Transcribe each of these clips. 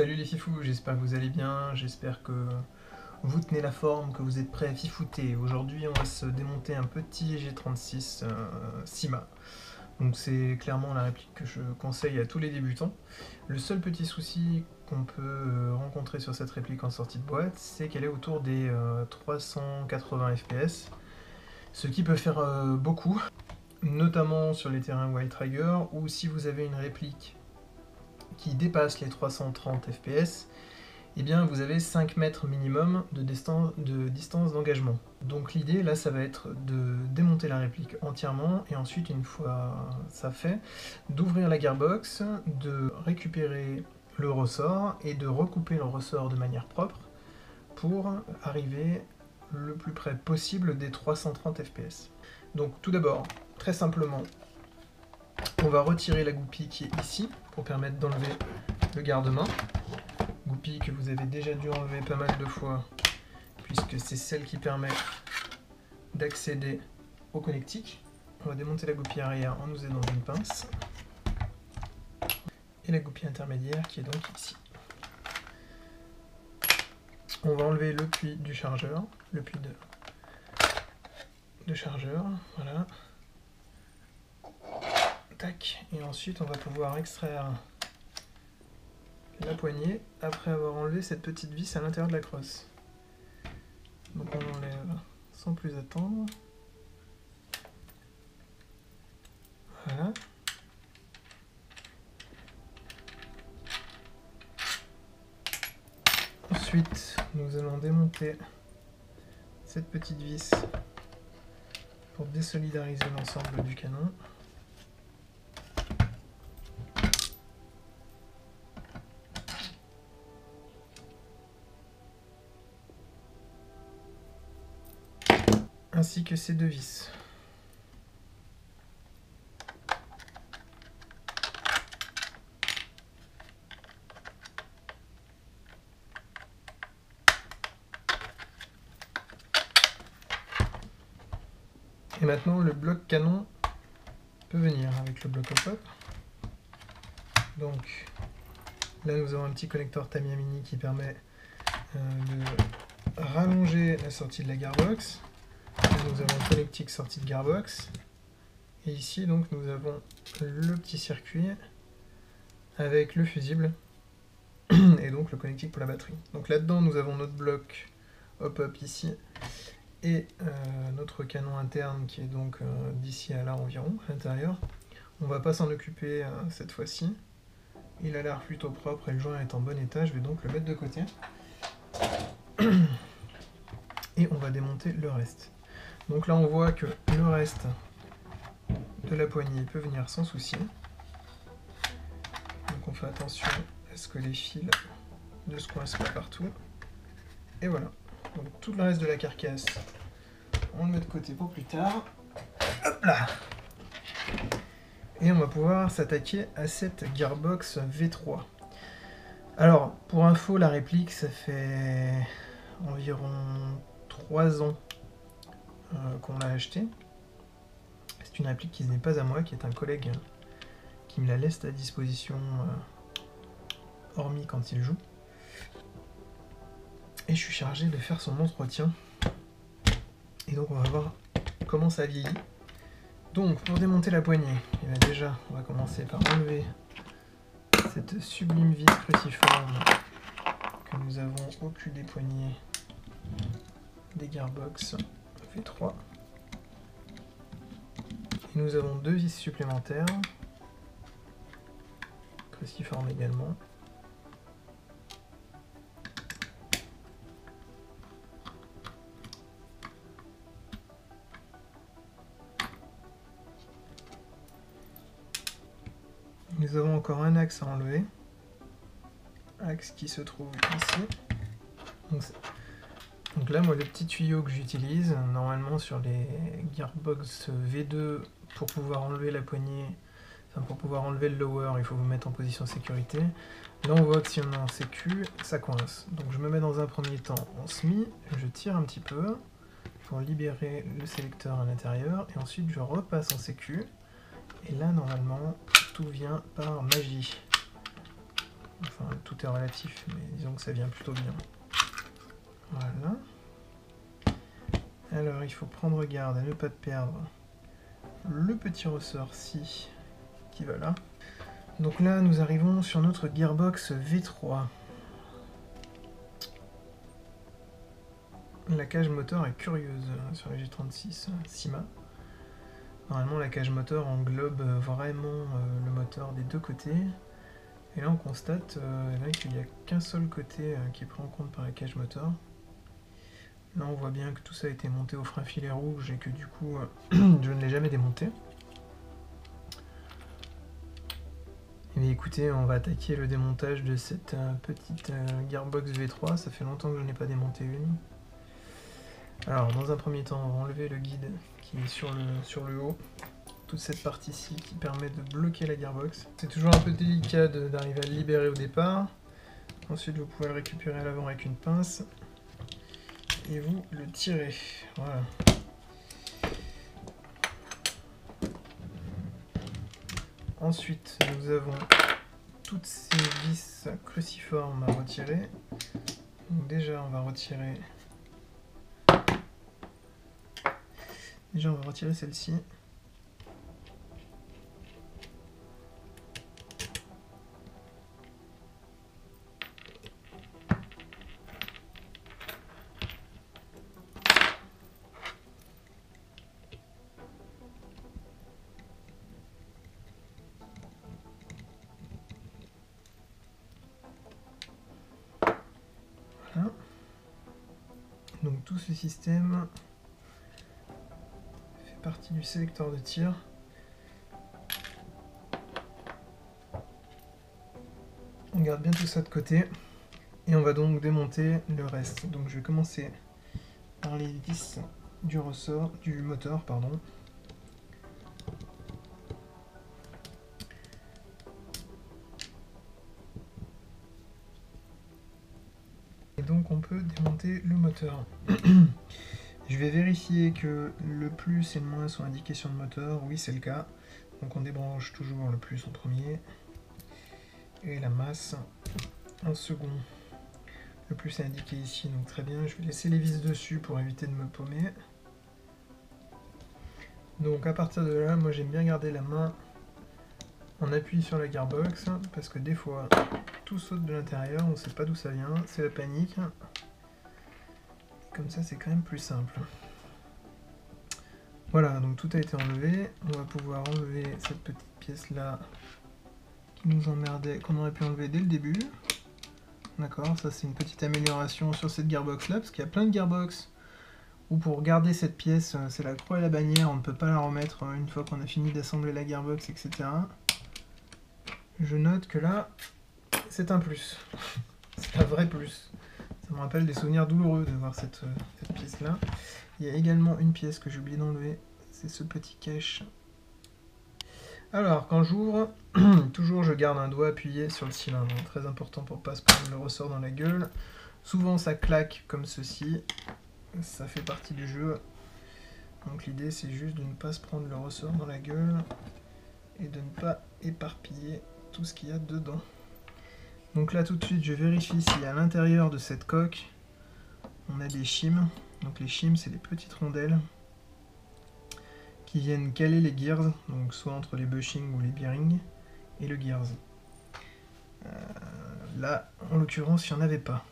Salut les fifous, j'espère que vous allez bien, j'espère que vous tenez la forme, que vous êtes prêts à fifouter. Aujourd'hui on va se démonter un petit G36 Cyma. Donc c'est clairement la réplique que je conseille à tous les débutants. Le seul petit souci qu'on peut rencontrer sur cette réplique en sortie de boîte, c'est qu'elle est autour des 380 fps, ce qui peut faire beaucoup, notamment sur les terrains Wild Trigger, ou si vous avez une réplique qui dépasse les 330 fps, eh bien vous avez 5 mètres minimum de distance d'engagement. Donc l'idée là ça va être de démonter la réplique entièrement et ensuite une fois ça fait, d'ouvrir la gearbox, de récupérer le ressort et de recouper le ressort de manière propre pour arriver le plus près possible des 330 fps. Donc tout d'abord, très simplement, on va retirer la goupille qui est ici pour permettre d'enlever le garde-main. Goupille que vous avez déjà dû enlever pas mal de fois puisque c'est celle qui permet d'accéder au connectique. On va démonter la goupille arrière en nous aidant d'une pince. Et la goupille intermédiaire qui est donc ici. On va enlever le puits du chargeur, le puits de chargeur, voilà. Tac, et ensuite on va pouvoir extraire la poignée après avoir enlevé cette petite vis à l'intérieur de la crosse. Donc on enlève sans plus attendre. Voilà. Ensuite, nous allons démonter cette petite vis pour désolidariser l'ensemble du canon. Ainsi que ces deux vis. Et maintenant le bloc canon peut venir avec le bloc hop-up. Donc là nous avons un petit connecteur Tamiya Mini qui permet de rallonger la sortie de la gearbox. Là, nous avons le connectique sortie de gearbox. Et ici donc nous avons le petit circuit avec le fusible et donc le connectique pour la batterie. Donc là-dedans nous avons notre bloc hop-up ici et notre canon interne qui est donc d'ici à là environ à l'intérieur. On va pas s'en occuper cette fois-ci. Il a l'air plutôt propre et le joint est en bon état. Je vais donc le mettre de côté. Et on va démonter le reste. Donc là on voit que le reste de la poignée peut venir sans souci. Donc on fait attention à ce que les fils ne se coincent pas partout. Et voilà. Donc tout le reste de la carcasse, on le met de côté pour plus tard. Hop là. Et on va pouvoir s'attaquer à cette gearbox V3. Alors, pour info, la réplique, ça fait environ 3 ans qu'on l'a achetée. C'est une réplique qui n'est pas à moi, qui est un collègue qui me la laisse à disposition, hormis quand il joue. Et je suis chargé de faire son entretien. Et donc on va voir comment ça vieillit. Donc pour démonter la poignée, eh bien déjà on va commencer par enlever cette sublime vis cruciforme que nous avons au cul des poignées des gearbox V3. Et nous avons deux vis supplémentaires, cruciformes également. Nous avons encore un axe à enlever, axe qui se trouve ici. Donc là, moi, le petit tuyau que j'utilise, normalement sur les gearbox V2, pour pouvoir enlever la poignée, enfin pour pouvoir enlever le lower, il faut vous mettre en position sécurité. Là, on voit que si on est en sécu, ça coince. Donc je me mets dans un premier temps en semi, je tire un petit peu pour libérer le sélecteur à l'intérieur, et ensuite je repasse en sécu. Et là, normalement, tout vient par magie. Enfin, tout est relatif, mais disons que ça vient plutôt bien. Voilà. Alors, il faut prendre garde à ne pas perdre le petit ressort-ci qui va là. Donc là, nous arrivons sur notre Gearbox V3. La cage moteur est curieuse sur la G36 Cyma. Normalement, la cage moteur englobe vraiment le moteur des deux côtés. Et là, on constate qu'il n'y a qu'un seul côté qui est pris en compte par la cage moteur. Là, on voit bien que tout ça a été monté au frein filet rouge et que du coup, je ne l'ai jamais démonté. Et écoutez, on va attaquer le démontage de cette petite Gearbox V3. Ça fait longtemps que je n'ai pas démonté une. Alors, dans un premier temps, on va enlever le guide qui est sur le haut. Toute cette partie-ci qui permet de bloquer la Gearbox. C'est toujours un peu délicat d'arriver à le libérer au départ. Ensuite, vous pouvez le récupérer à l'avant avec une pince. Et vous le tirez. Voilà. Ensuite, nous avons toutes ces vis cruciformes à retirer. Donc déjà, on va retirer celle-ci. Voilà. Donc tout ce système fait partie du sélecteur de tir. On garde bien tout ça de côté et on va donc démonter le reste. Donc je vais commencer par les vis du moteur, pardon. Et donc on peut démonter le moteur. Je vais vérifier que le plus et le moins sont indiqués sur le moteur. Oui, c'est le cas. Donc on débranche toujours le plus en premier. Et la masse en second. Le plus est indiqué ici, donc très bien. Je vais laisser les vis dessus pour éviter de me paumer. Donc à partir de là, moi j'aime bien garder la main en appui sur la Gearbox, parce que des fois, tout saute de l'intérieur, on ne sait pas d'où ça vient, c'est la panique. Comme ça, c'est quand même plus simple. Voilà, donc tout a été enlevé. On va pouvoir enlever cette petite pièce-là qui nous emmerdait, qu'on aurait pu enlever dès le début. D'accord, ça c'est une petite amélioration sur cette Gearbox-là, parce qu'il y a plein de Gearbox où pour garder cette pièce, c'est la croix et la bannière, on ne peut pas la remettre une fois qu'on a fini d'assembler la Gearbox, etc. Je note que là, c'est un plus. C'est un vrai plus. Ça me rappelle des souvenirs douloureux de voir cette pièce-là. Il y a également une pièce que j'ai oublié d'enlever, c'est ce petit cache. Alors, quand j'ouvre, toujours je garde un doigt appuyé sur le cylindre. Très important pour ne pas se prendre le ressort dans la gueule. Souvent ça claque comme ceci. Ça fait partie du jeu. Donc l'idée c'est juste de ne pas se prendre le ressort dans la gueule et de ne pas éparpiller tout ce qu'il y a dedans. Donc là tout de suite je vérifie si à l'intérieur de cette coque on a des shims. Donc les shims c'est les petites rondelles qui viennent caler les gears, donc soit entre les bushings ou les bearings et le gears. Là en l'occurrence il n'y en avait pas.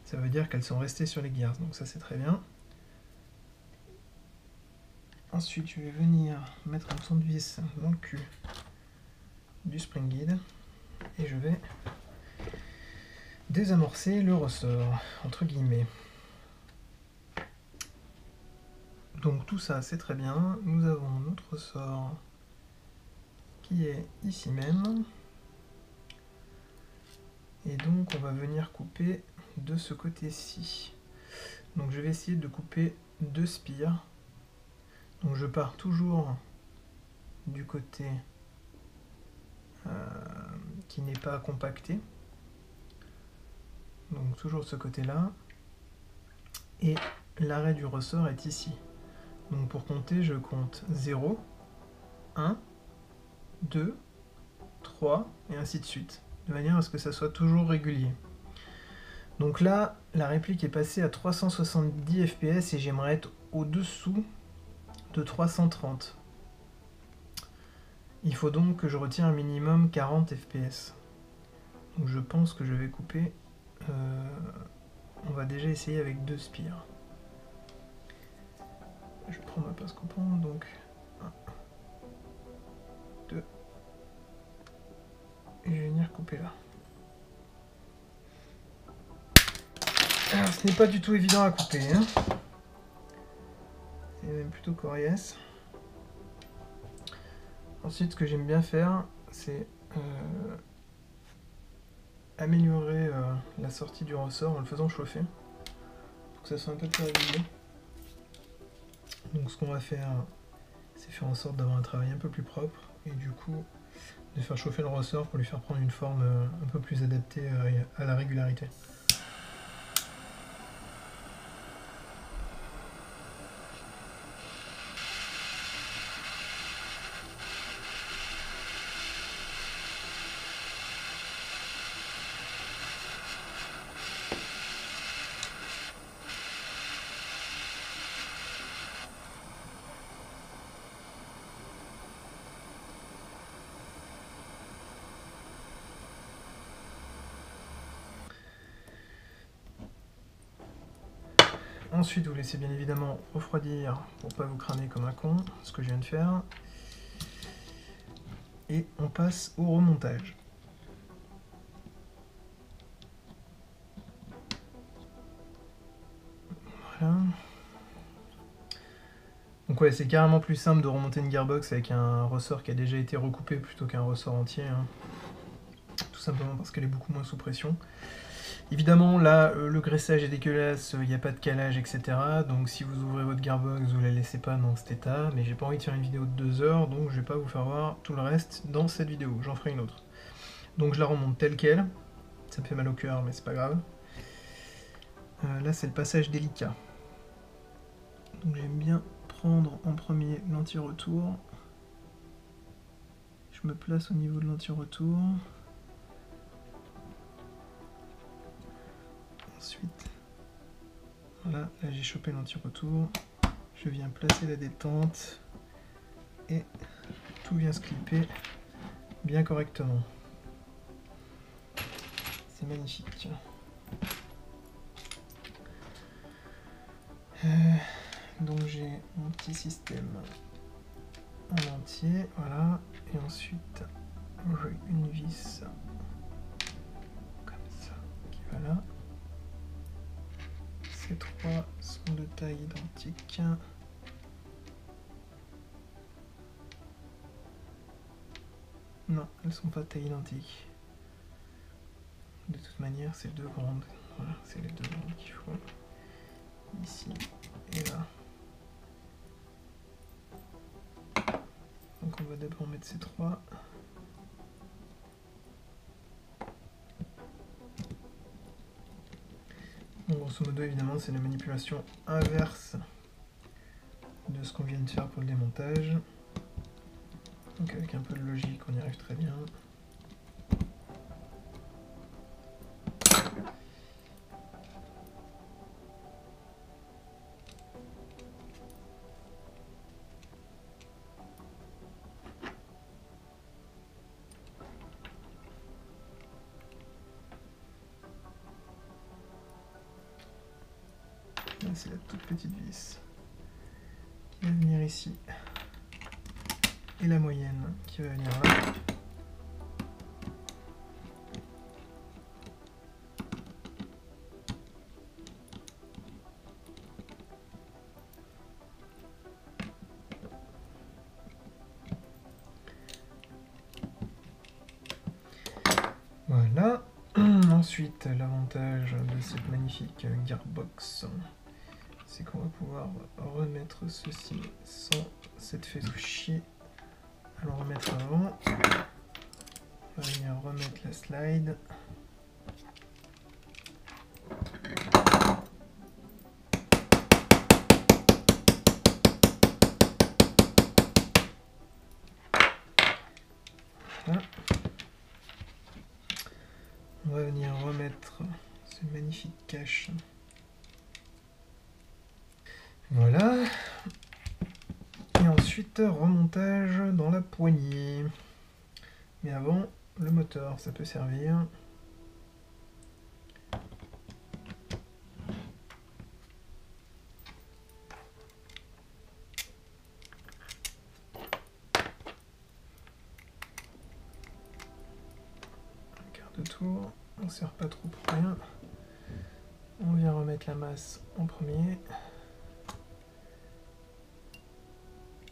Ça veut dire qu'elles sont restées sur les gears, donc ça c'est très bien. Ensuite je vais venir mettre un tournevis dans le cul du spring guide et je vais désamorcer le ressort, entre guillemets. Donc tout ça c'est très bien, nous avons notre ressort qui est ici même. Et donc on va venir couper de ce côté-ci. Donc je vais essayer de couper 2 spires. Donc je pars toujours du côté qui n'est pas compacté. Donc toujours de ce côté-là. Et l'arrêt du ressort est ici. Donc pour compter, je compte 0, 1, 2, 3 et ainsi de suite. de manière à ce que ça soit toujours régulier. Donc là, la réplique est passée à 370 fps et j'aimerais être au-dessous de 330. Il faut donc que je retire un minimum 40 fps. Donc je pense que je vais couper. On va déjà essayer avec 2 spires. Je prends ma pince coupante, donc 1, 2, et je vais venir couper là. Alors, ce n'est pas du tout évident à couper, hein. C'est même plutôt coriace. Ensuite, ce que j'aime bien faire, c'est améliorer la sortie du ressort en le faisant chauffer, pour que ça soit un peu plus régulier. Donc ce qu'on va faire, c'est faire en sorte d'avoir un travail un peu plus propre, et du coup, de faire chauffer le ressort pour lui faire prendre une forme un peu plus adaptée à la régularité. Ensuite, vous laissez bien évidemment refroidir pour pas vous cramer comme un con, ce que je viens de faire. Et on passe au remontage. Voilà. Donc ouais, c'est carrément plus simple de remonter une gearbox avec un ressort qui a déjà été recoupé plutôt qu'un ressort entier, hein. Tout simplement parce qu'elle est beaucoup moins sous pression. Évidemment, là, le graissage est dégueulasse, il n'y a pas de calage, etc. Donc si vous ouvrez votre gearbox, vous la laissez pas dans cet état. Mais j'ai pas envie de faire une vidéo de 2 heures, donc je vais pas vous faire voir tout le reste dans cette vidéo. J'en ferai une autre. Donc je la remonte telle quelle. Ça me fait mal au cœur, mais c'est pas grave. Là, c'est le passage délicat. Donc j'aime bien prendre en premier l'anti-retour. Je me place au niveau de l'anti-retour. Ensuite, voilà, là j'ai chopé l'anti-retour. Je viens placer la détente et tout vient se clipper bien correctement. C'est magnifique. Donc j'ai mon petit système en entier, voilà, et ensuite j'ai une vis comme ça qui va là. Ces trois sont de taille identique. Non, elles sont pas de taille identique. De toute manière, c'est deux grandes. Voilà, c'est les deux grandes qu'il faut. Ici et là. Donc on va d'abord mettre ces trois. Donc grosso modo, évidemment, c'est la manipulation inverse de ce qu'on vient de faire pour le démontage. Donc avec un peu de logique, on y arrive très bien. Là, c'est la toute petite vis qui va venir ici. Et la moyenne qui va venir là. Voilà. Ensuite, l'avantage de cette magnifique gearbox, c'est qu'on va pouvoir remettre ceci sans s'être fait chier à le remettre avant. On va venir remettre la slide. Voilà. On va venir remettre ce magnifique cache. Voilà. Et ensuite, remontage dans la poignée. Mais avant, le moteur, ça peut servir. Un tour, on ne sert pas trop pour rien. On vient remettre la masse en premier.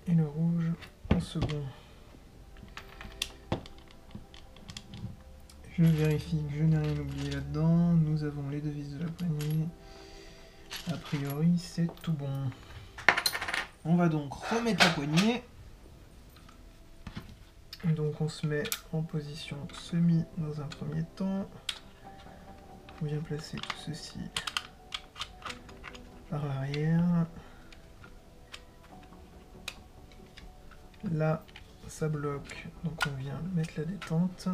Et le rouge en second. Je vérifie que je n'ai rien oublié là-dedans. Nous avons les deux vis de la poignée. A priori, c'est tout bon. On va donc remettre la poignée. Donc on se met en position semi dans un premier temps. On vient placer tout ceci par l'arrière. Là, ça bloque, donc on vient mettre la détente.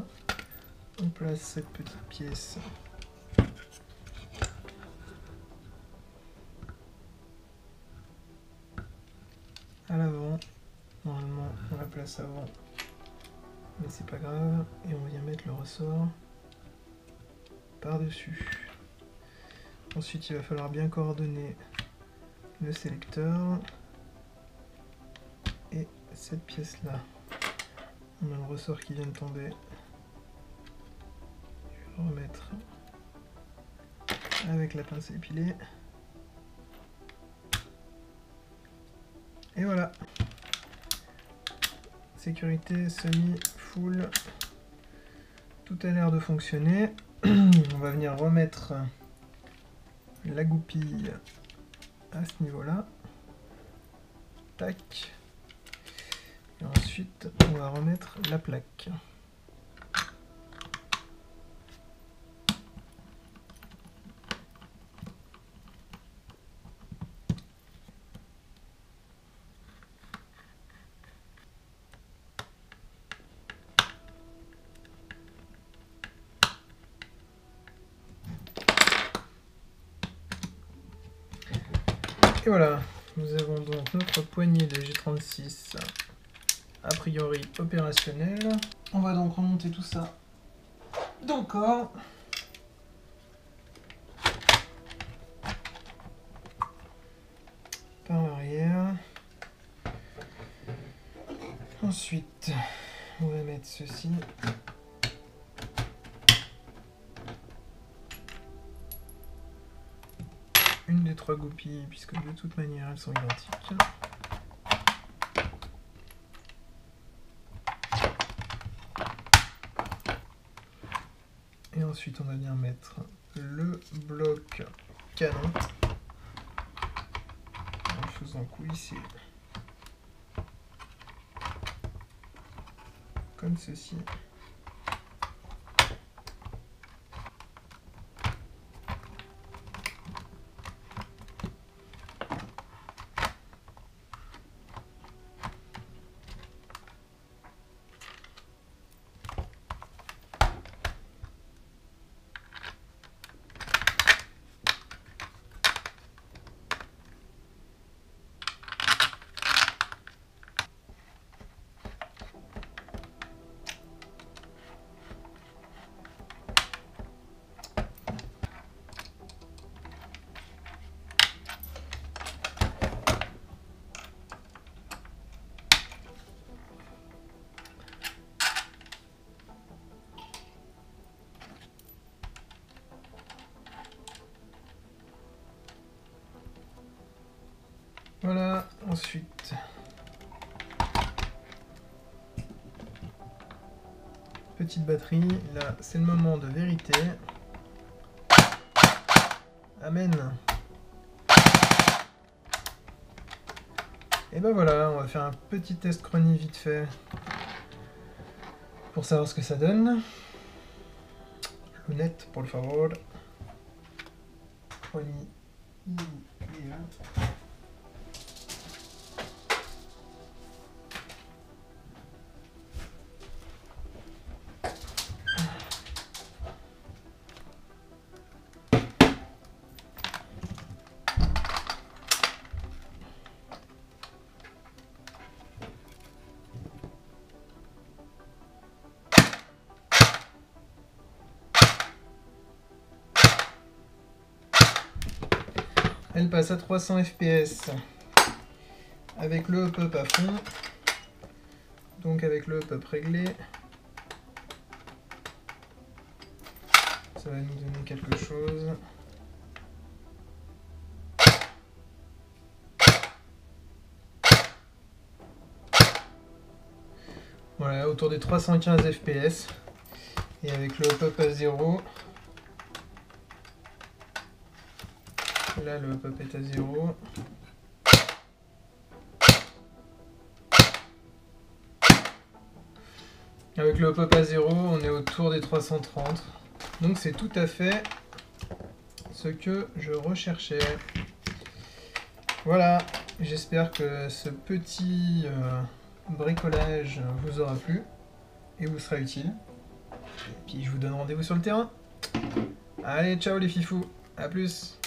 On place cette petite pièce à l'avant. Normalement, on la place avant, mais c'est pas grave. Et on vient mettre le ressort par-dessus. Ensuite, il va falloir bien coordonner le sélecteur et cette pièce-là. On a le ressort qui vient de tomber. Je vais le remettre avec la pince épilée. Et voilà. Sécurité semi full. Tout a l'air de fonctionner. On va venir remettre la goupille à ce niveau-là. Tac. Et ensuite, on va remettre la plaque. Et voilà, nous avons donc notre poignée de G36 a priori opérationnelle. On va donc remonter tout ça dans le corps. Par l'arrière. Ensuite, on va mettre ceci. Une des trois goupilles, puisque de toute manière elles sont identiques. Et ensuite on va venir mettre le bloc canon en faisant coulisser comme ceci. Voilà, ensuite petite batterie, là c'est le moment de vérité. Amen. Et ben voilà, on va faire un petit test chronie vite fait pour savoir ce que ça donne. Lunette, por favor. Chronie. Elle passe à 300 fps avec le hop-up à fond. Donc avec le hop-up réglé, ça va nous donner quelque chose. Voilà, autour des 315 fps. Et avec le hop-up à 0, là le hop-up est à 0. Avec le hop-up à 0, on est autour des 330. Donc c'est tout à fait ce que je recherchais. Voilà, j'espère que ce petit bricolage vous aura plu et vous sera utile. Et puis je vous donne rendez-vous sur le terrain. Allez, ciao les fifous, à plus.